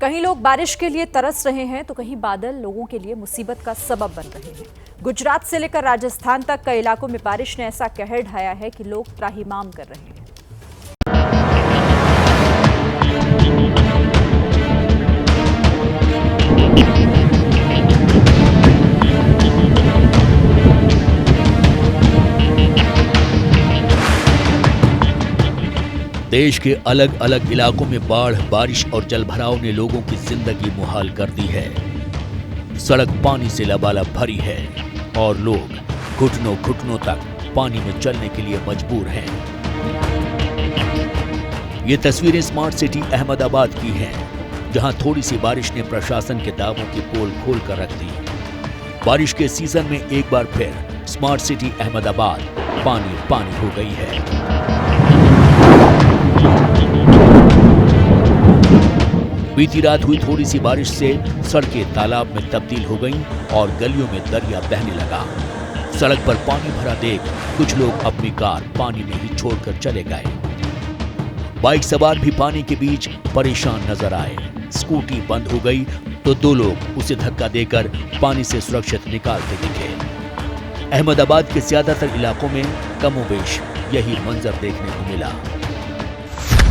कहीं लोग बारिश के लिए तरस रहे हैं तो कहीं बादल लोगों के लिए मुसीबत का सबब बन रहे हैं। गुजरात से लेकर राजस्थान तक कई इलाकों में बारिश ने ऐसा कहर ढाया है कि लोग त्राहिमाम कर रहे हैं। देश के अलग अलग इलाकों में बाढ़, बारिश और जलभराव ने लोगों की जिंदगी मुहाल कर दी है। सड़क पानी से लबालब भरी है और लोग घुटनों घुटनों तक पानी में चलने के लिए मजबूर हैं। ये तस्वीरें स्मार्ट सिटी अहमदाबाद की हैं, जहां थोड़ी सी बारिश ने प्रशासन के दावों की पोल खोल कर रख दी। बारिश के सीजन में एक बार फिर स्मार्ट सिटी अहमदाबाद पानी पानी हो गई है। बीती रात हुई थोड़ी सी बारिश से सड़कें तालाब में तब्दील हो गईं और गलियों में दरिया बहने लगा। सड़क पर पानी भरा देख कुछ लोग अपनी कार पानी में ही छोड़कर चले गए। बाइक सवार भी पानी के बीच परेशान नजर आए। स्कूटी बंद हो गई तो दो लोग उसे धक्का देकर पानी से सुरक्षित निकालते दिखे। अहमदाबाद के ज्यादातर इलाकों में कमोबेश यही मंजर देखने को मिला।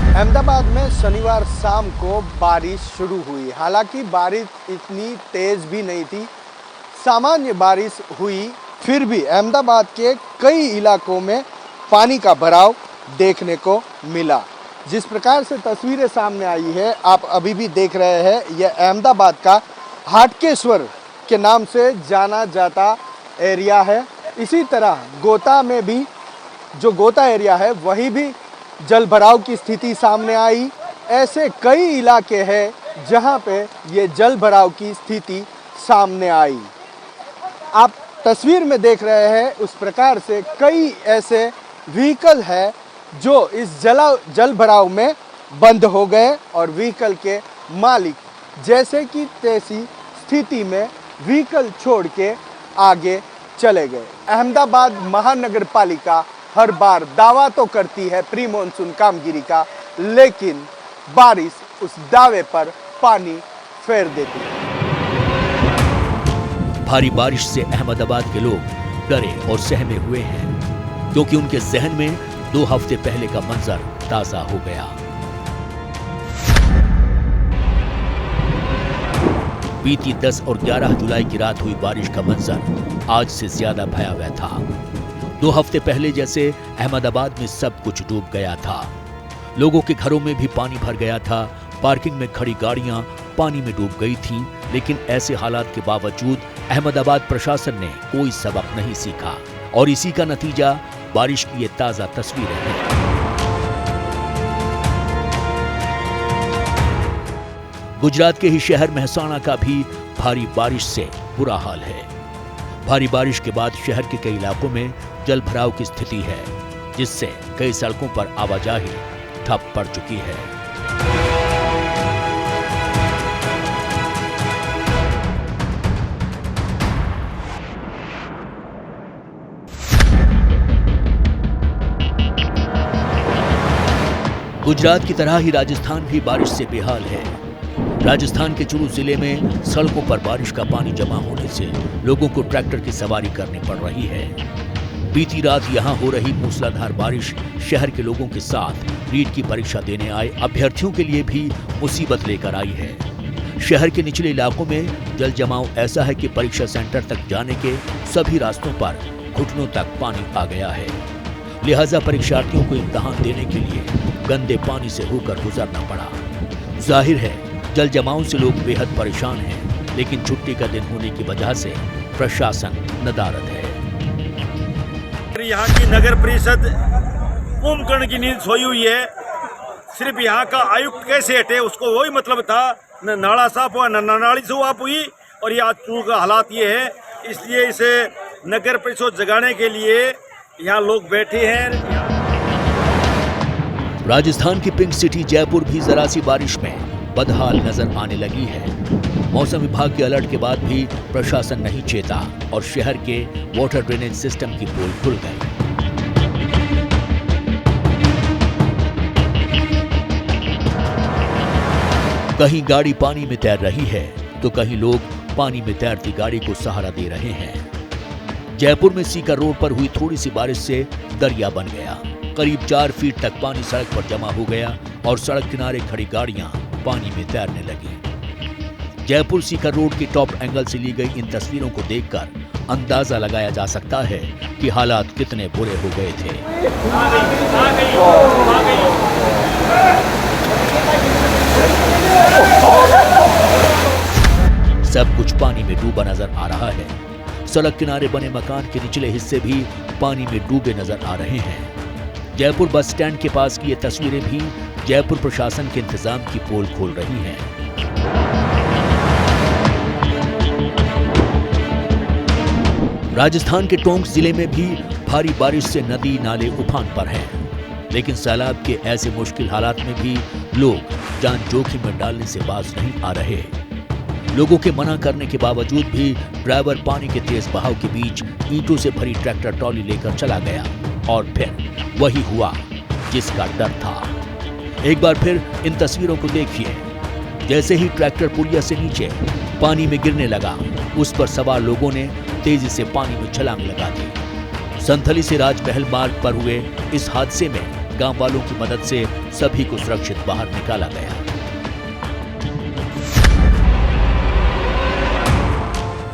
अहमदाबाद में शनिवार शाम को बारिश शुरू हुई। हालांकि बारिश इतनी तेज भी नहीं थी, सामान्य बारिश हुई, फिर भी अहमदाबाद के कई इलाकों में पानी का भराव देखने को मिला। जिस प्रकार से तस्वीरें सामने आई है, आप अभी भी देख रहे हैं, यह अहमदाबाद का हाटकेश्वर के नाम से जाना जाता एरिया है। इसी तरह गोता में भी जो गोता एरिया है वहीं भी जल भराव की स्थिति सामने आई। ऐसे कई इलाके हैं जहां पे ये जल भराव की स्थिति सामने आई। आप तस्वीर में देख रहे हैं, उस प्रकार से कई ऐसे व्हीकल है जो इस जल भराव में बंद हो गए और व्हीकल के मालिक जैसे कि तैसी स्थिति में व्हीकल छोड़ के आगे चले गए। अहमदाबाद महानगर पालिका हर बार दावा तो करती है प्री मॉनसून कामगिरी का, लेकिन बारिश उस दावे पर पानी फेर देती है। भारी बारिश से अहमदाबाद के लोग डरे और सहमे हुए हैं, क्योंकि उनके जहन में 2 हफ्ते पहले का मंजर ताजा हो गया। बीती 10 और 11 जुलाई की रात हुई बारिश का मंजर आज से ज्यादा भयावह था। 2 हफ्ते पहले जैसे अहमदाबाद में सब कुछ डूब गया था। लोगों के घरों में भी पानी भर गया था। पार्किंग में खड़ी गाड़ियां पानी में डूब गई थीं। लेकिन ऐसे हालात के बावजूद अहमदाबाद प्रशासन ने कोई सबक नहीं सीखा और इसी का नतीजा बारिश की ये ताजा तस्वीरें हैं। गुजरात के ही शहर मेहसाणा का भी भारी बारिश से बुरा हाल है। भारी बारिश के बाद शहर के कई इलाकों में जल भराव की स्थिति है, जिससे कई सड़कों पर आवाजाही ठप पड़ चुकी है। गुजरात की तरह ही राजस्थान भी बारिश से बेहाल है। राजस्थान के चुरू जिले में सड़कों पर बारिश का पानी जमा होने से लोगों को ट्रैक्टर की सवारी करनी पड़ रही है। बीती रात यहां हो रही मूसलाधार बारिश शहर के लोगों के साथ नीट की परीक्षा देने आए अभ्यर्थियों के लिए भी मुसीबत लेकर आई है। शहर के निचले इलाकों में जल जमाव ऐसा है कि परीक्षा सेंटर तक जाने के सभी रास्तों पर घुटनों तक पानी आ गया है। लिहाजा परीक्षार्थियों को इम्तिहान देने के लिए गंदे पानी से होकर गुजरना पड़ा। जाहिर है जल जमाव से लोग बेहद परेशान हैं, लेकिन छुट्टी का दिन होने की वजह से प्रशासन नदारद है। यहाँ की नगर परिषद कुंभकर्ण की नींद सोई हुई है। सिर्फ यहाँ का आयुक्त कैसे हटे उसको वही मतलब था, न नाला साफ हुआ न नाली साफ हुई। और ये आज चूरू का हालात ये है, इसलिए इसे नगर परिषद जगाने के लिए यहाँ लोग बैठे हैं। राजस्थान की पिंक सिटी जयपुर भी जरा सी बारिश में बदहाल नजर आने लगी है। मौसम विभाग के अलर्ट के बाद भी प्रशासन नहीं चेता और शहर के वाटर ड्रेनेज सिस्टम की पोल खुल गई। कहीं गाड़ी पानी में तैर रही है तो कहीं लोग पानी में तैरती गाड़ी को सहारा दे रहे हैं। जयपुर में सीकर रोड पर हुई थोड़ी सी बारिश से दरिया बन गया। करीब 4 फीट तक पानी सड़क पर जमा हो गया और सड़क किनारे खड़ी गाड़ियां पानी में तैरने लगी। जयपुर सीकर रोड के टॉप एंगल से ली गई इन तस्वीरों को देखकर अंदाजा लगाया जा सकता है कि हालात कितने बुरे हो गए थे। सब कुछ पानी में डूबा नजर आ रहा है। सड़क किनारे बने मकान के निचले हिस्से भी पानी में डूबे नजर आ रहे हैं। जयपुर बस स्टैंड के पास की ये तस्वीरें भी जयपुर प्रशासन के इंतजाम की पोल खोल रही हैं। राजस्थान के टोंक जिले में भी भारी बारिश से नदी नाले उफान पर हैं। लेकिन सैलाब के ऐसे मुश्किल हालात में भी लोग जान जोखिम में डालने से बाज नहीं आ रहे। लोगों के मना करने के बावजूद भी ड्राइवर पानी के तेज बहाव के बीच ईंटों से भरी ट्रैक्टर ट्रॉली लेकर चला गया और फिर वही हुआ जिसका डर था। एक बार फिर इन तस्वीरों को देखिए। जैसे ही ट्रैक्टर पुलिया से नीचे पानी में गिरने लगा, उस पर सवार लोगों ने तेजी से पानी में छलांग लगा दी। संथली से राजमहल मार्ग पर हुए इस हादसे में गांव वालों की मदद से सभी को सुरक्षित बाहर निकाला गया।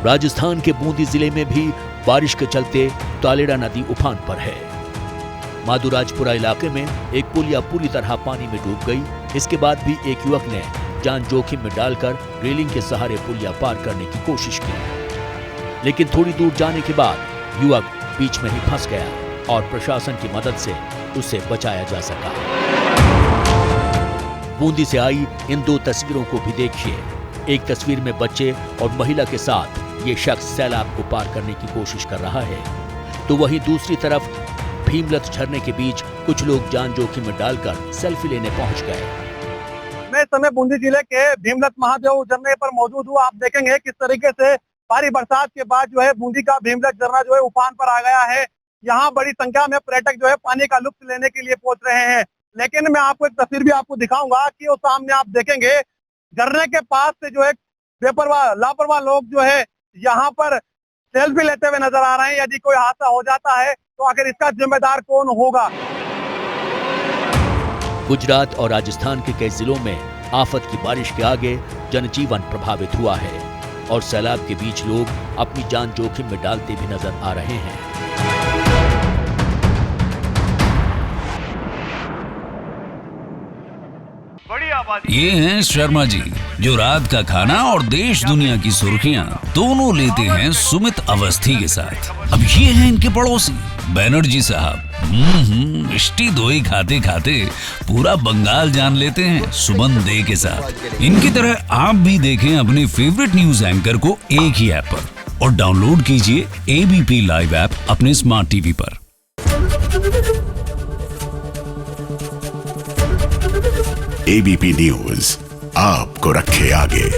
राजस्थान के बूंदी जिले में भी बारिश के चलते तालेड़ा नदी उफान पर है। माधुराजपुरा इलाके में एक पुलिया पूरी तरह पानी में डूब गई। इसके बाद भी एक युवक ने जान जोखिम में डालकर रेलिंग के सहारे पुलिया पार करने की कोशिश की, लेकिन थोड़ी दूर जाने के बाद युवक बीच में ही फंस गया और प्रशासन की मदद से उसे बचाया जा सका। बूंदी से आई इन 2 तस्वीरों को भी देखिए। एक तस्वीर में बच्चे और महिला के साथ ये शख्स सैलाब को पार करने की कोशिश कर रहा है, तो वहीं दूसरी तरफ भीमलत झरने के बीच कुछ लोग जान जोखिम में डालकर सेल्फी लेने पहुंच गए। मैं इस समय बूंदी जिले के भीमलत महादेव झरने पर मौजूद हूँ। आप देखेंगे किस तरीके से भारी बरसात के बाद जो है बूंदी का भीमलत झरना जो है उफान पर आ गया है। यहाँ बड़ी संख्या में पर्यटक जो है पानी का लुत्फ लेने के लिए पहुंच रहे हैं। लेकिन मैं आपको एक तस्वीर भी आपको दिखाऊंगा कि वो सामने आप देखेंगे झरने के पास से जो है बेपरवाह लापरवाह लोग जो है यहाँ पर सेल्फी लेते हुए नजर आ रहे हैं। यदि कोई हादसा हो जाता है तो आखिर इसका जिम्मेदार कौन होगा? गुजरात और राजस्थान के कई जिलों में आफत की बारिश के आगे जनजीवन प्रभावित हुआ है और सैलाब के बीच लोग अपनी जान जोखिम में डालते भी नजर आ रहे हैं। ये हैं शर्मा जी, जो रात का खाना और देश दुनिया की सुर्खियां दोनों लेते हैं सुमित अवस्थी के साथ। अब ये हैं इनके पड़ोसी बैनर्जी साहब। मिष्टी दोई खाते खाते पूरा बंगाल जान लेते हैं सुमन दे के साथ। इनकी तरह आप भी देखें अपने फेवरेट न्यूज एंकर को एक ही ऐप पर और डाउनलोड कीजिए एबीपी लाइव ऐप अपने स्मार्ट टीवी पर। एबीपी न्यूज आपको रखे आगे।